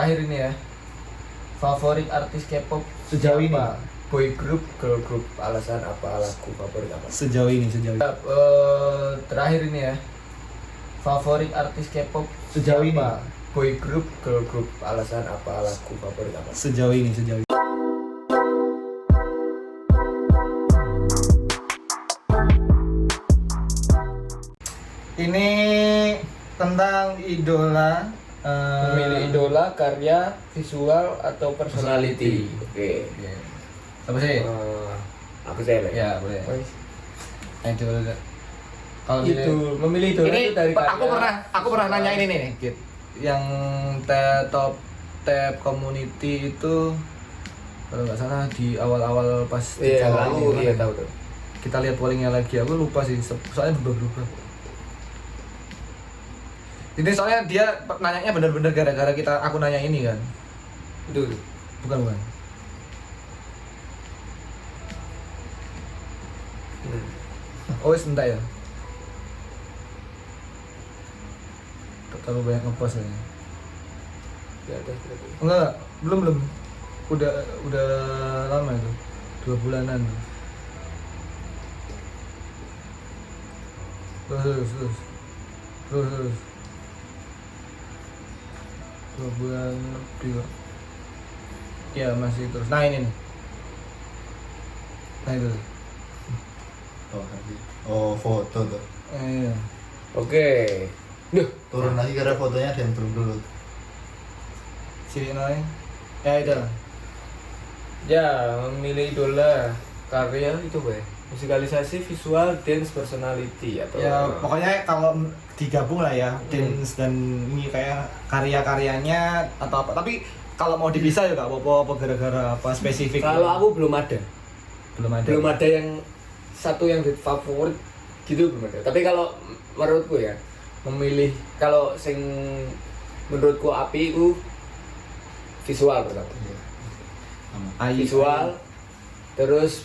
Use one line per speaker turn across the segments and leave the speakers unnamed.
terakhir ini ya. Favorit artis K-pop
Sejauh ini?
siapa? Boy group, girl group, alasan apa, lagu favorit apa?
Sejauh ini.
Terakhir ini ya. Favorit artis K-pop
Sejauh ini?
siapa? Boy group, girl group, alasan apa, lagu favorit apa?
Sejauh ini. Ini tentang idola.
Memilih idola, karya, visual, atau personality.
Oke.
Apa sih?
Aku saya lah.
Ya boleh. Idol. Kalau
Itu memilih idola
ini
itu dari karya.
aku pernah nanya ini nih, Kit. Yang top tab community itu kalau nggak salah di awal-awal pas
Iya,
dicari
aku
gimana
iya
ya?
tahu tuh.
Kita lihat pollingnya lagi, aku lupa sih, soalnya berubah-ubah. Ini soalnya dia nanyanya bener-bener gara-gara aku nanya ini kan.
Itu.
Bukan. Oh, sebentar ya. Terlalu banyak ngepost ya.
Di atas berarti.
Enggak, belum. Udah lama itu. 2 bulanan. Terus. 2 bulan lebih kok. Ya masih terus. Nah ini nih. Nah itu.
Oh, foto tuh.
Iya.
Oke. Duh,
Turun lagi karena fotonya ada yang turun dulu.
Sini naik. Ya itu.
Ya, memilih idola, karya itu gue. Musikalisasi, visual, dance, personality atau
Ya pokoknya kalau digabung lah ya, dance dan ini kayak karya-karyanya atau apa. Tapi kalau mau dipisah juga apa gara-gara apa spesifik.
kalau aku belum ada.
belum ada.
Yang satu yang favorit gitu belum ada. Tapi kalau menurutku ya, memilih kalau sing menurutku api itu visual pertama. Visual, terus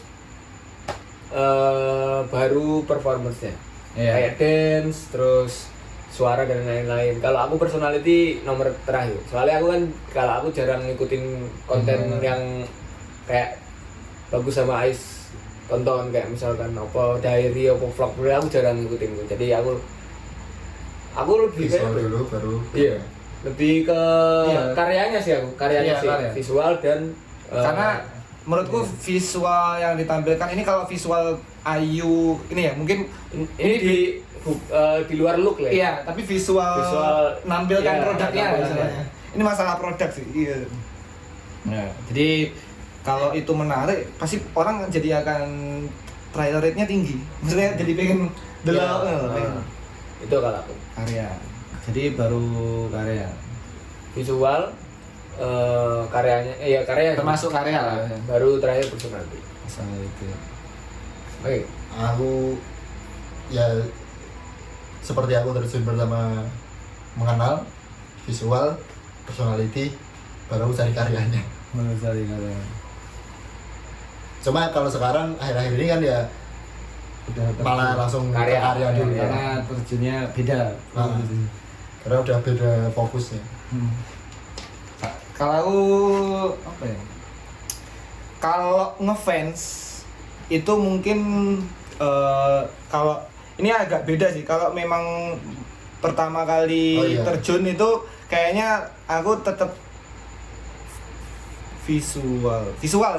baru performance-nya.
Iya.
Kayak dance, terus suara dan lain-lain. Kalau aku personality nomor terakhir. Soalnya aku kan kalau aku jarang ngikutin konten yang kayak bagus sama Ais tonton, kayak misalkan apa diary apa vlog, aku jarang ngikutin itu. Jadi aku lebih
Visual
kayak
dulu baru.
iya, lebih ke
Iya.
karyanya sih aku,
Iya,
sih,
karya.
visual dan
Karena menurutku visual yang ditampilkan ini kalau visual Ayu ini ya mungkin
ini di luar look lah.
iya, tapi visual nampilkan
iya,
produknya
tampilannya.
misalnya. Ini masalah produk sih. Iya. Nah, jadi kalau itu menarik pasti orang jadi akan trial rate-nya tinggi. Maksudnya jadi pengen delok
Itu kalau aku.
karya. Jadi baru karya.
Visual karyanya karya
Termasuk karya lah.
baru terakhir personality.
Masalah itu.
Oke.
Aku ya seperti aku terjun pertama mengenal visual, personality, baru aku cari karyanya.
Menurut saya karya.
Cuma kalau sekarang akhir-akhir ini kan ya
Udah
malah langsung ke
Karya.
karya dulu ya.
karena terjunnya beda.
Karena udah beda fokusnya.
Kalau apa ya? Kalau ngefans itu mungkin kalau ini agak beda sih. Kalau memang pertama kali
Oh, iya.
terjun itu kayaknya aku tetap visual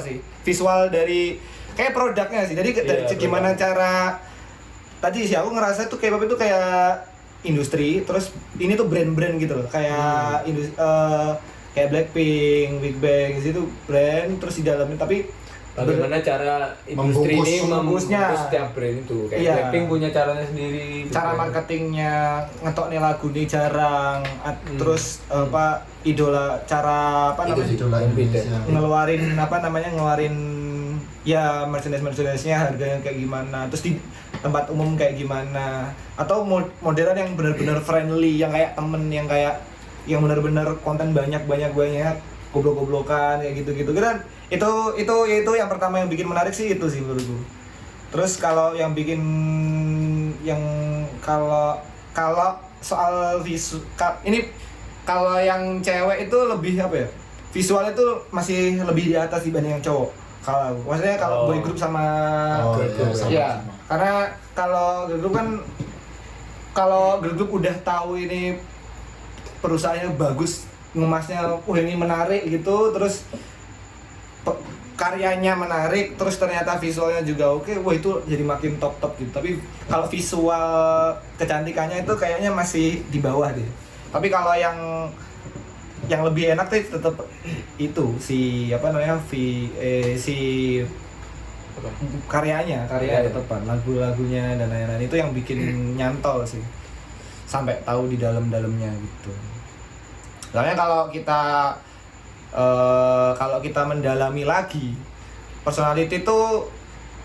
sih. Visual dari kayak produknya sih. Jadi dari
Iya,
gimana cara tadi sih aku ngerasa tuh K-pop itu kayak industri, terus ini tuh brand-brand gitu loh. Kayak kayak Blackpink, Big Bang itu brand, terus di dalamnya tapi
Bagaimana cara industri
Membungkus.
ini
Membungkusnya.
membungkus setiap brand itu? Kayak
Iya.
Blackpink punya caranya sendiri.
cara marketingnya ngetok nih lagu nih jarang
Hmm.
terus apa idola cara apa
Itu
namanya
idola Indonesia.
ngeluarin ya merchandise-nya harganya kayak gimana, terus di tempat umum kayak gimana, atau modern yang benar-benar friendly, yang kayak temen, yang benar-benar konten banyak goblok-goblokan kayak gitu-gitu kan. Itu yang pertama yang bikin menarik sih itu sih menurutku. Terus kalau yang bikin kalau soal ini kalau yang cewek itu lebih apa ya? Visualnya itu masih lebih di atas dibanding yang cowok. Kalau maksudnya kalau boy group sama
Oh,
girl
iya,
group
sama,
ya.
sama.
Karena kalau girl group kan kalau girl group udah tahu ini perusahaannya bagus, ngemasnya ini menarik gitu, terus karyanya menarik, terus ternyata visualnya juga oke, wah itu jadi makin top gitu. Tapi kalau visual kecantikannya itu kayaknya masih di bawah deh. Tapi kalau yang lebih enak tuh tetap itu si si karyanya
Iya.
tetepan, lagunya dan lain-lain itu yang bikin nyantol sih, sampai tahu di dalamnya gitu. Soalnya kalau kita mendalami lagi personality itu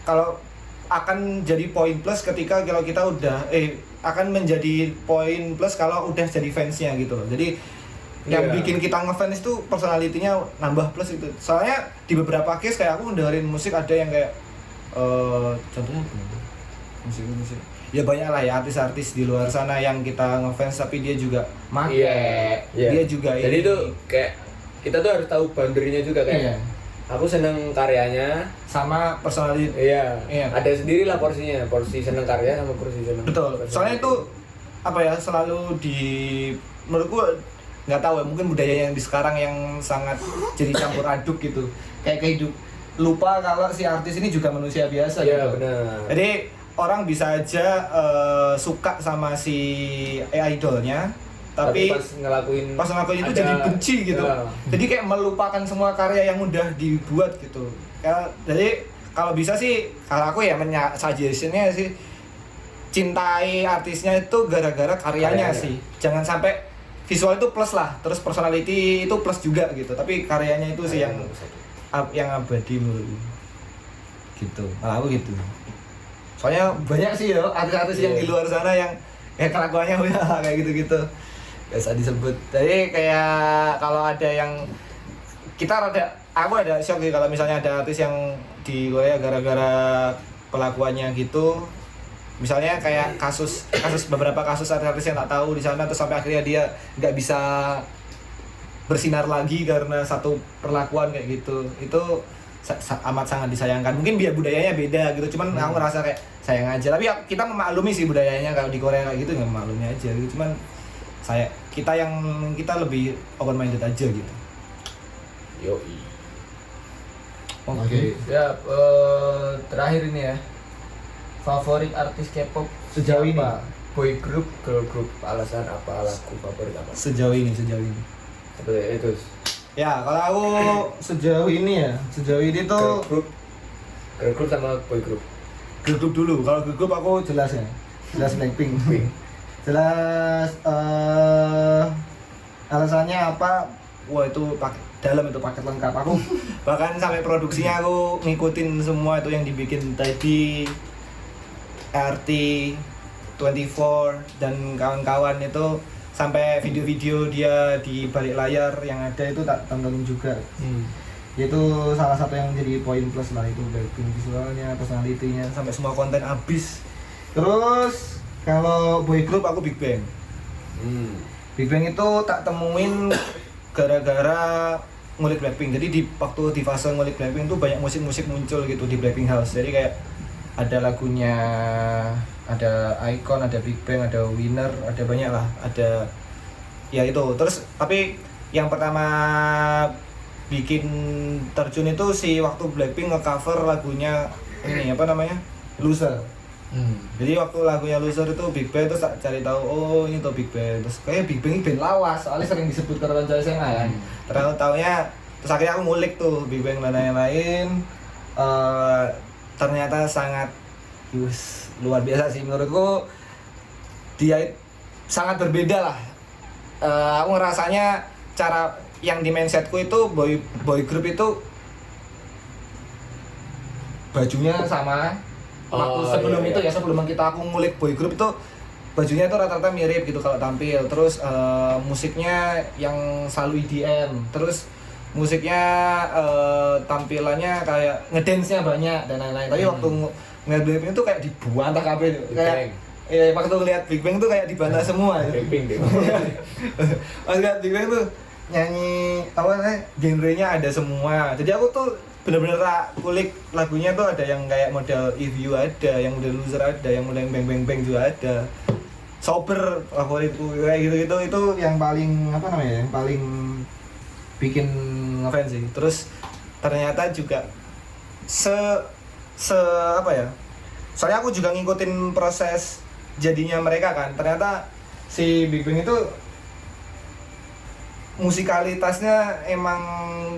kalau akan jadi poin plus ketika kalau kita udah akan menjadi poin plus kalau udah jadi fansnya gitu loh. Jadi yang
Iya.
bikin kita ngefans itu personality-nya nambah plus itu. Soalnya di beberapa case kayak aku dengerin musik ada yang kayak contohnya apa? Musik ya banyak lah ya artis-artis di luar sana yang kita ngefans tapi dia juga make.
Iya.
Dia juga
Jadi
ini.
itu kayak kita tuh harus tahu boundary-nya juga kayak.
Iya.
Aku seneng karyanya.
Sama personality.
Iya.
Iya.
Ada sendiri lah porsinya, porsi seneng karya sama porsi seneng.
Betul. Soalnya itu apa ya selalu menurutku nggak tahu ya mungkin budaya yang di sekarang yang sangat jadi campur aduk gitu. Kayak lupa kalau si artis ini juga manusia biasa
Iya,
gitu.
benar.
Jadi orang bisa aja suka sama si idolnya, tapi pas ngelakuin itu
ada-
jadi benci gitu.
Ya.
Jadi kayak melupakan semua karya yang udah dibuat gitu. Jadi kalau bisa sih, kalau aku ya suggestionnya sih cintai artisnya itu gara-gara karyanya sih. Jangan sampai visual itu plus lah, terus personality itu plus juga gitu. Tapi karyanya itu sih yang abadi menurutku. Gitu. Kalau aku gitu. Soalnya banyak sih ya artis-artis yang di luar sana yang kelakuannya udah kayak gitu-gitu. Gak usah disebut. Jadi kayak kalau ada yang aku ada shock sih kalau misalnya ada artis yang di Korea gara-gara pelakuannya gitu. Misalnya kayak beberapa kasus artis yang tak tahu di sana terus sampai akhirnya dia nggak bisa bersinar lagi karena satu perlakuan kayak gitu. Itu amat sangat disayangkan. Mungkin biar budayanya beda gitu, cuman aku ngerasa kayak sayang aja. Tapi kita memaklumi sih budayanya kalau di Korea kayak gitu, nggak memaklumi aja gitu. Cuman kita lebih open minded aja gitu.
Yoi.
Oke.
Ya, terakhir ini ya. Favorit artis K-pop
Sejauh ini?
siapa? Boy group, girl group, alasan apa, lagu favorit apa?
Sejauh ini.
Seperti itu.
Ya, kalau aku sejauh ini tuh
Girl group sama boy group.
girl group dulu. Kalau girl group aku jelas Blackpink. Jelas alasannya apa? Wah itu paket lengkap. Aku bahkan sampai produksinya aku ngikutin semua itu yang dibikin tadi RT24 dan kawan-kawan itu sampai video-video dia di balik layar yang ada itu tak tonton juga. Itu salah satu yang jadi poin plus lah itu Blackpink visualnya, personality-nya sampai semua konten habis. Terus kalau boy group aku Big Bang. Big Bang itu tak temuin gara-gara ngulik Blackpink. Jadi waktu di fase ngulik Blackpink itu banyak musik-musik muncul gitu di Blackpink House. Jadi kayak ada lagunya, ada Icon, ada Big Bang, ada Winner, ada banyak lah, ada ya itu. Terus tapi yang pertama bikin terjun itu si waktu Blackpink nge-cover lagunya ini apa namanya? Loser. Jadi waktu lagunya Loser itu Big Bang terus tak cari tahu oh ini tuh Big Bang. Terus kayak Big Bang ini band lawas, soalnya sering disebut karena SMA kan. Terus taunya terus akhirnya aku ngulik tuh Big Bang dan lain-lain. Ternyata sangat luar biasa sih menurutku. Dia sangat berbeda lah. Aku ngerasanya cara yang di mindsetku itu boy group itu bajunya sama. Waktu sebelum itu ya sebelum aku ngulik boy group itu bajunya itu rata-rata mirip gitu kalau tampil. Terus musiknya yang selalu EDM. Terus musiknya tampilannya kayak ngedance-nya banyak dan lain-lain. Tapi waktu ngeliat Blackpink itu kayak dibuantah kabeh kayak Iya, waktu ngeliat Big Bang tuh kayak dibantah semua.
Blackpink deh.
Pas ngeliat Big Bang tuh nyanyi apa namanya, genrenya ada semua. Jadi aku tuh bener-bener kulik lagunya tuh ada yang kayak model If You ada, yang model Loser ada, yang model Bang Bang Bang juga ada. Sober favoritku kayak gitu-gitu itu yang paling apa namanya, yang paling bikin ngefans sih. Terus ternyata juga se apa ya, soalnya aku juga ngikutin proses jadinya mereka kan. Ternyata si Big Bang itu musikalitasnya emang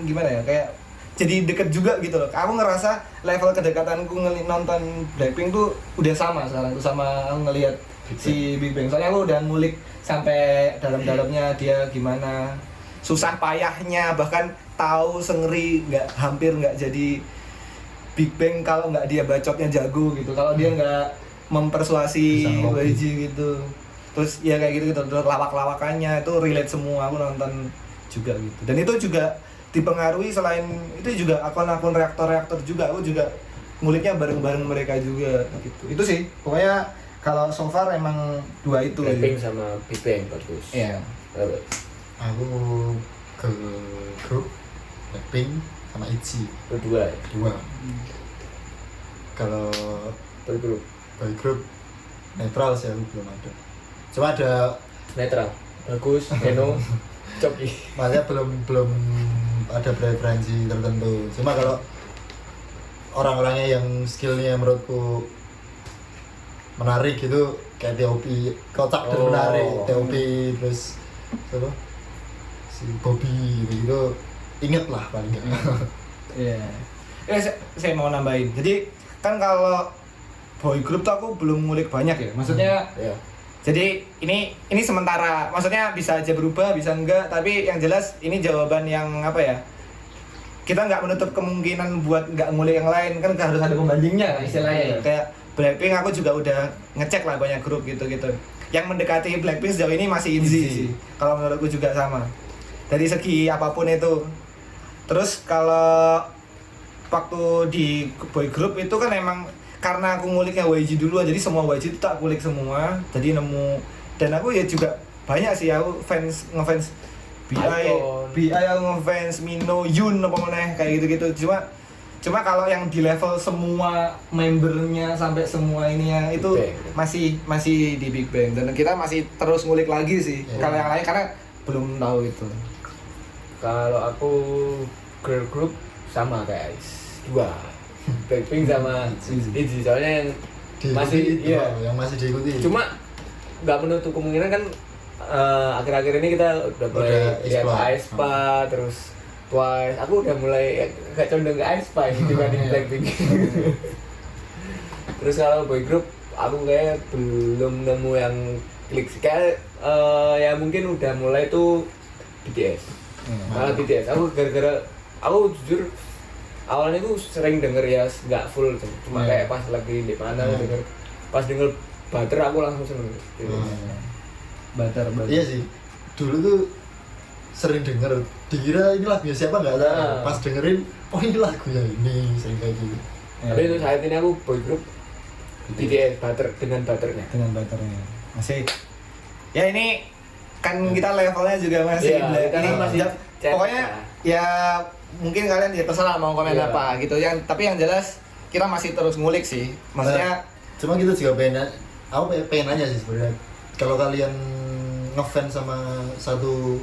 gimana ya, kayak jadi deket juga gitu loh. Aku ngerasa level kedekatanku nonton Blackpink tuh udah sama sekarang tuh sama aku ngelihat si Big Bang. Soalnya aku udah ngulik sampai dalam-dalamnya dia gimana, susah payahnya, bahkan tahu sengeri hampir nggak jadi Big Bang kalau nggak dia bacotnya jago gitu, kalau dia nggak mempersuasi YG gitu. Terus ya kayak gitu, terus lawak-lawakannya itu relate semua, aku nonton juga gitu. Dan itu juga dipengaruhi, selain itu juga akun-akun reaktor juga, aku juga nguliknya bareng-bareng mereka juga gitu. Itu sih pokoknya kalau so far emang dua itu.
Blackpink sama Big Bang bagus.
Iya.
Aku ke grup Blackpink sama ITZY
Berdua ya?
dua. Kalau
Bergrup.
boy group netral sih aku belum ada. Cuma ada
Netral. Bagus, Eno, Coki.
makanya belum ada preferensi tertentu. Cuma kalau orang-orangnya yang skillnya menurutku menarik gitu kayak TOP, kocak dan menarik, TOP, terus siapa? Si Bobby gitu, inget lah paling nggak.
Iya. Saya mau nambahin. Jadi kan kalau boy group tuh aku belum ngulik banyak ya. Maksudnya
Ya.
jadi ini sementara, maksudnya bisa aja berubah, bisa enggak, tapi yang jelas ini jawaban yang apa ya, kita nggak menutup kemungkinan buat nggak ngulik yang lain, kan harus ada pembandingnya istilahnya. Kayak Blackpink aku juga udah ngecek lah banyak grup gitu-gitu. Yang mendekati Blackpink sejauh ini masih ITZY sih, kalau menurutku juga sama dari segi apapun itu. Terus kalau waktu di boy group itu kan emang karena aku nguliknya YG dulu, jadi semua YG itu tak kulik semua, jadi nemu. Dan aku ya juga banyak sih, aku ngefans BI aku ngefans Mino, Yoon apa meneh kayak gitu-gitu. Cuma kalau yang di level semua membernya sampai semua ininya itu masih di Big Bang, dan kita masih terus ngulik lagi sih. Kalau yang lain karena belum tahu itu.
Kalau aku girl group sama guys, dua. Blackpink sama ITZY, soalnya yang masih
iya, yang masih diikuti.
Cuma nggak menutup kemungkinan kan akhir-akhir ini kita udah mulai lihat aespa, terus Twice. Aku udah mulai agak condong ke aespa dibanding Blackpink. Terus kalau boy group aku kayak belum nemu yang klik sih. Kayak ya mungkin udah mulai tuh BTS. Malah BTS aku gara-gara aku jujur awalnya tuh sering denger ya, nggak full, cuma kayak pas lagi di mana denger, pas denger Butter aku langsung seneng.
Butter.
Iya sih, dulu tuh sering denger, dikira ini lagunya siapa nggak tahu. Pas dengerin, oh ini lagunya ini, sering kayak gitu.
Tapi untuk saat ini aku boy group BTS, Butter dengan Butternya.
Masih. Ya ini kan kita levelnya juga masih ini
masih
pokoknya ya mungkin kalian ya terserah mau komen apa gitu ya, tapi yang jelas kita masih terus ngulik sih, maksudnya
cuma kita juga pengen nanya sih sebenarnya, kalau kalian ngefans sama satu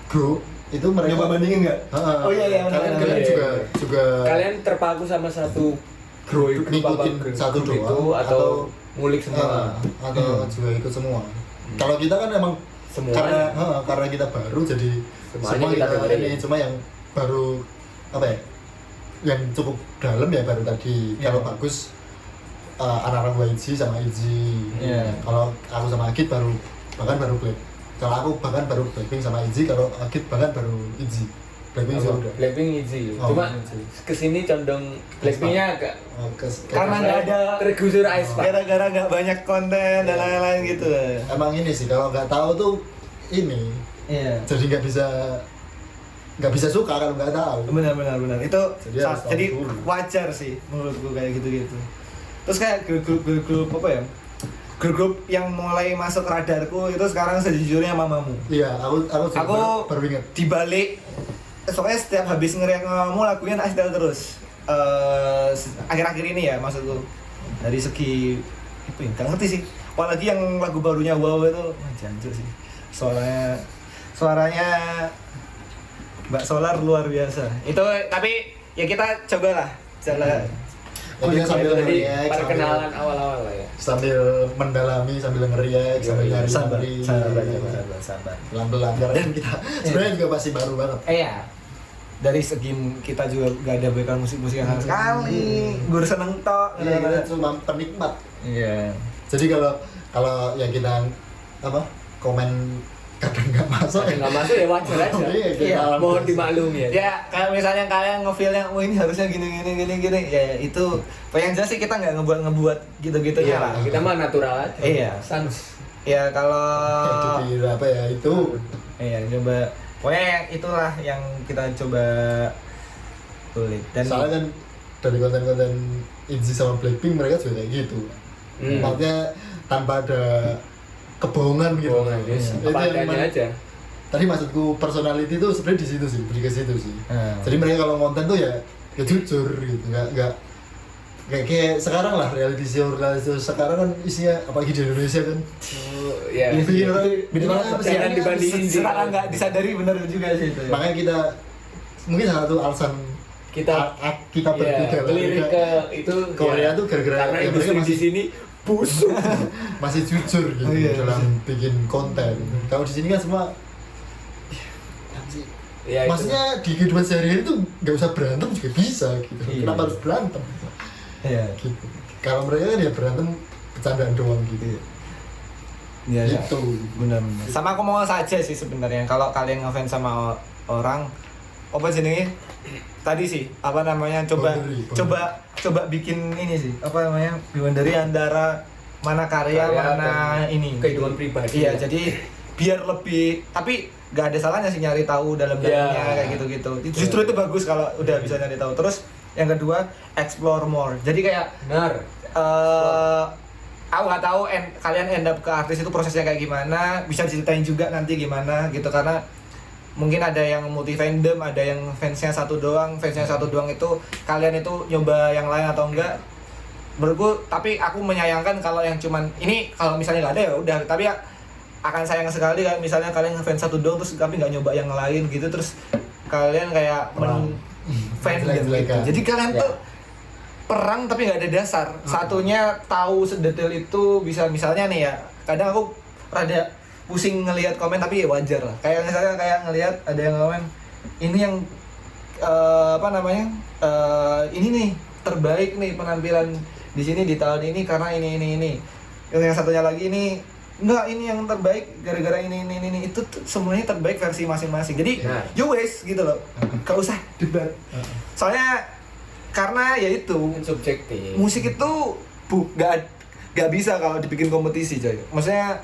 grup itu mereka
coba bandingin nggak?
Oh
iya
kalian juga
kalian terpaku sama satu
grup ngikutin satu
grup
doang
itu atau ngulik semua
atau juga ikut semua. Kalau kita kan emang karena kita baru jadi semua kita ini, cuma yang baru apa ya, yang cukup dalam ya baru tadi. Kalau bagus anak-anak YG sama ITZY. Kalau aku sama Agit baru Black. Kalau aku bahkan baru Blackpink sama ITZY, kalau Agit bahkan baru ITZY. Blackpink sudah.
Blackpink ITZY. Cuma kesini condong Blackpinknya agak
karena nggak ada
tergusur aespa.
Gara-gara nggak banyak konten dan lain-lain gitu.
Emang ini sih kalau nggak tahu tuh ini. Jadi nggak bisa suka kalau nggak tahu.
Benar. Itu jadi
dulu.
wajar sih menurutku kayak gitu. Terus kayak grup apa ya? Grup yang mulai masuk radarku itu sekarang sejujurnya Mamamu.
Iya, aku baru ingat.
Di balik soalnya setiap habis ngeriak Mamamu lagunya tak setel terus. Akhir-akhir ini ya maksudku. Dari segi apa ya? Gak ngerti sih. Apalagi yang lagu barunya Wow itu jancuk sih. Suaranya Mbak Solar luar biasa. Itu tapi ya kita cobalah jalan.
Jadi sambil
Jadi
ngeriak,
perkenalan awal-awal lah ya.
sambil mendalami, sambil ngeriak, sambil nyari
Sabar.
pelan-pelan karena kita sebenarnya juga masih baru banget.
Iya. Dari segi kita juga gak ada background musik-musik yang sama sekali. Gue seneng tok.
Iya, kita cuma penikmat.
Iya.
Jadi kalau ya kita komen kadang nggak masuk,
Nggak masuk ya wajar aja.
Iya, kita alami.
Mohon dimaklumi ya.
Ya kayak misalnya kalian ngefeel-nya, oh ini harusnya gini. Ya itu, yang jelas sih kita nggak ngebuat gitu-gitu
Iya,
ya lah.
kita mah natural aja.
Iya.
Sans.
Ya kalau
Itu apa ya itu
iya coba, pokoknya yang itulah yang kita coba kulik dan
soalnya kan dari konten-konten ITZY sama Blackpink mereka juga kayak gitu. Maksudnya tanpa ada kebohongan gitu.
Bohongan, yes.
Itu
Apa
yang
adanya aja.
Tadi maksudku personality itu sebenarnya di situ sih, lebih ke situ sih.
Hmm.
Jadi mereka kalau konten tuh ya jujur gitu, nggak kayak sekarang lah reality show sekarang kan isinya apalagi di Indonesia kan.
Ya.
Bikin orang
Bener banget,
apa sih?
jangan dibandingin.
sekarang nggak disadari bener juga sih itu ya.
Makanya kita mungkin salah satu alasan
Kita
kita bertiga lah,
lirik ke itu
Korea
ya,
tuh gara-gara
karena
ya
industri
mereka
di sini busuk.
masih jujur gitu
Oh, iya,
dalam bikin konten. Kalau di sini kan semua
Ya,
maksudnya di kehidupan sehari-hari tuh nggak usah berantem juga bisa gitu.
Iya.
Kenapa harus berantem?
Iya.
Gitu. Kalau mereka kan ya berantem bercandaan doang gitu.
Iya, iya.
Itu
Benar. Sama aku mau saja sih sebenarnya kalau kalian ngefans sama orang apa jenenge? Tadi sih, apa namanya?
Boundary.
Coba bikin ini sih. Apa namanya? Boundary antara mana karya mana ini.
kehidupan pribadi.
Iya, jadi biar lebih tapi nggak ada salahnya sih nyari tahu dalamnya kayak gitu-gitu. Justru itu bagus kalau udah bisa nyari tahu. Terus yang kedua, explore more. Jadi kayak
Benar.
aku nggak tahu kalian end up ke artis itu prosesnya kayak gimana, bisa diceritain juga nanti gimana gitu, karena mungkin ada yang multi fandom, ada yang fansnya satu doang itu kalian itu nyoba yang lain atau enggak. Menurutku, tapi aku menyayangkan kalau yang cuman ini, kalau misalnya nggak ada ya udah, tapi ya akan sayang sekali kan misalnya kalian ngefans satu doang terus tapi nggak nyoba yang lain gitu, terus kalian kayak fandom gitu.
Jelek-jelekan.
Jadi kalian tuh perang tapi nggak ada dasar. Satunya tahu sedetail itu bisa, misalnya nih ya, kadang aku rada pusing ngelihat komen tapi ya wajar lah. Kayak misalnya kayak ngelihat ada yang komen ini yang ini nih terbaik nih penampilan di sini di tahun ini karena ini. Yang satunya lagi ini enggak, ini yang terbaik gara-gara ini. Itu semuanya terbaik versi masing-masing. Jadi you waste gitu loh. Gak usah debat. Soalnya karena ya itu
Subjektif.
musik itu gak bisa kalau dibikin kompetisi coy. Maksudnya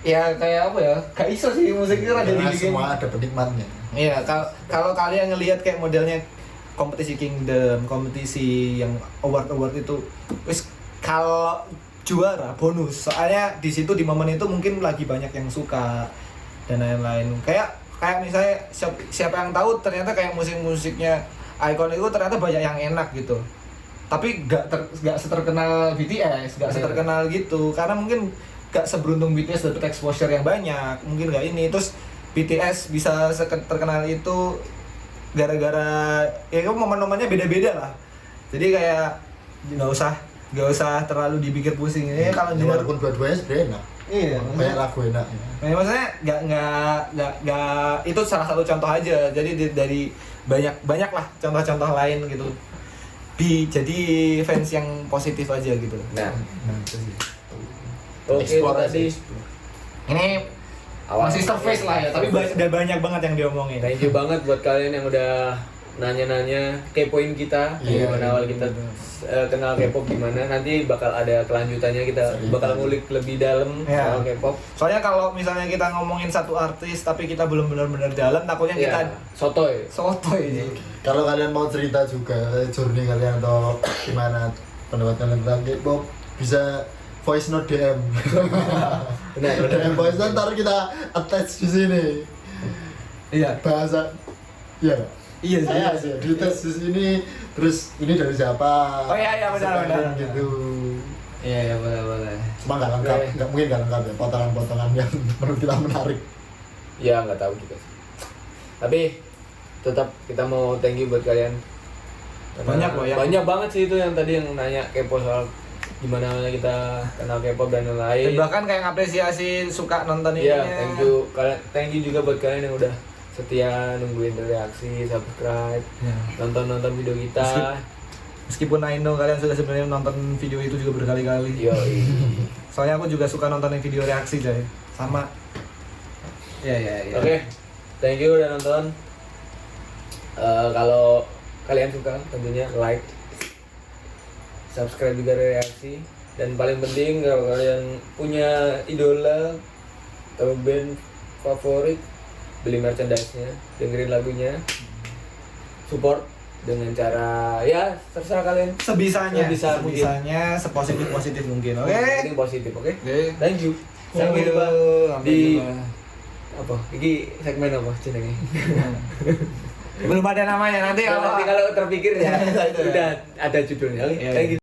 ya kayak apa ya? Gak iso sih musik itu ada
karena
dibikin.
semua ada penikmatnya.
Iya, kalau kalian ngelihat kayak modelnya kompetisi Kingdom, kompetisi yang award itu, wis kalau juara bonus. Soalnya di situ di momen itu mungkin lagi banyak yang suka dan lain-lain. Kayak misalnya siapa yang tahu ternyata kayak musik-musiknya Icon itu ternyata banyak yang enak gitu. Tapi gak seterkenal BTS, gak seterkenal gitu. Karena mungkin gak seberuntung BTS dapat exposure yang banyak. Mungkin gak ini. Terus BTS bisa terkenal itu gara-gara ya momen-momennya beda-beda lah. Jadi kayak nggak usah terlalu dipikir pusing. Ini kalau dengar
walaupun dua-duanya sebenarnya enak.
iya,
Banyak lagu enak.
nah, maksudnya nggak itu salah satu contoh aja. Jadi dari banyak lah contoh-contoh lain gitu. Jadi fans yang positif aja gitu.
Nah,
Itu sih.
oke itu tadi.
Ini
Awal
masih surface lah ya, tapi udah banyak banget yang diomongin.
Thank you banget buat kalian yang udah nanya-nanya, kepoin kita gimana awal kita kenal K-pop gimana. Nanti bakal ada kelanjutannya, kita bakal ngulik lebih dalam soal K-pop.
Soalnya kalau misalnya kita ngomongin satu artis tapi kita belum benar-benar dalam, takutnya kita
sotoy.
sotoy aja.
Kalau kalian mau cerita juga journey kalian atau gimana pendapat kalian tentang K-pop bisa voice note DM.
Benar, benar.
DM voice note ntar kita attach di sini.
Iya.
Bahasa iya nggak?
Iya sih.
Saya sih di tes di sini terus ini dari siapa?
Oh iya benar.
Gitu.
Iya boleh.
Cuma nggak lengkap,
Oke.
nggak mungkin nggak lengkap ya potongan-potongan yang menurut kita menarik.
Ya nggak tahu juga sih. Tapi tetap kita mau thank you buat kalian. Karena banyak banget sih itu yang tadi yang nanya kepo soal gimana kita kenal K-pop dan lain-lain.
Dan bahkan kayak ngapresiasi suka nonton ini.
Iya, thank you juga buat kalian yang udah setia nungguin reaksi, subscribe, nonton video kita.
Meskipun I know kalian sudah sebenarnya nonton video itu juga berkali-kali.
Yo,
Soalnya aku juga suka nontonin video reaksi Jay. Sama. Iya.
Oke, thank you udah nonton. Kalau kalian suka tentunya like, subscribe juga reaksi, dan paling penting kalau kalian punya idola atau band favorit, beli merchandise-nya, dengerin lagunya, support dengan cara ya terserah kalian.
Sebisanya,
Sebisa
sepositif mungkin. Oke.
Yang penting positif, oke?
Oke.
Thank you. Sampai jumpa
Sampai
di
jumpa.
apa? Ini segmen apa jenenge?
Belum ada namanya nanti
Nanti kalau terpikir ya udah ada judulnya. Oke,
Iya,
thank you.